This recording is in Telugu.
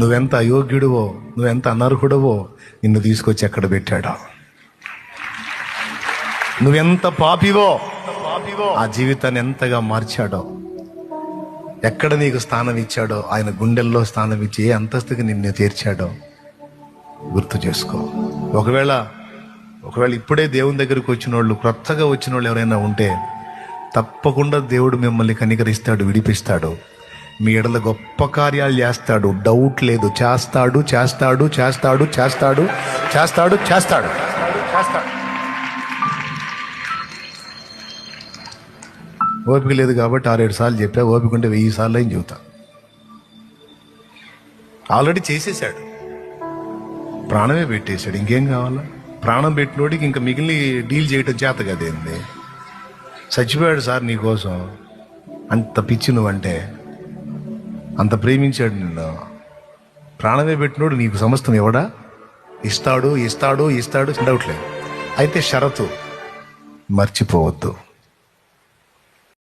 నువ్వెంత అయోగ్యుడివో, నువ్వెంత అనర్హుడవో నిన్ను తీసుకొచ్చి ఎక్కడ పెట్టాడో, నువ్వెంత పాపివో ఆ జీవితాన్ని ఎంతగా మార్చాడో, ఎక్కడ నీకు స్థానం ఇచ్చాడో, ఆయన గుండెల్లో స్థానం ఇచ్చి ఏ అంతస్తుకి నిన్ను తీర్చాడో గుర్తు చేసుకో. ఒకవేళ ఇప్పుడే దేవుని దగ్గరికి వచ్చిన వాళ్ళు, క్రొత్తగా వచ్చిన వాళ్ళు ఎవరైనా ఉంటే తప్పకుండా దేవుడు మిమ్మల్ని కనికరిస్తాడు, విడిపిస్తాడు, మీ ఎడల గొప్ప కార్యాలు చేస్తాడు, డౌట్ లేదు. చేస్తాడు చేస్తాడు చేస్తాడు చేస్తాడు చేస్తాడు చేస్తాడు చేస్తాడు. ఓపిక లేదు కాబట్టి 6-7 సార్లు చెప్పా. ఓపిక ఉంటే 1000 సార్లు అయిన చెబుతా. ఆల్రెడీ చేసేసాడు, ప్రాణమే పెట్టేశాడు. ఇంకేం కావాలా? ప్రాణం పెట్టినోడికి ఇంకా మిగిలిన డీల్ చేయటం చేత కదేంది? చచ్చిపోయాడు సార్ నీకోసం. అంత పిచ్చి నువ్వంటే, అంత ప్రేమించాడు నిన్ను. ప్రాణమే పెట్టినోడు నీకు సమస్తం ఎవడా? ఇస్తాడు ఇస్తాడు ఇస్తాడు, డౌట్ లేదు. అయితే షరతు మర్చిపోవద్దు.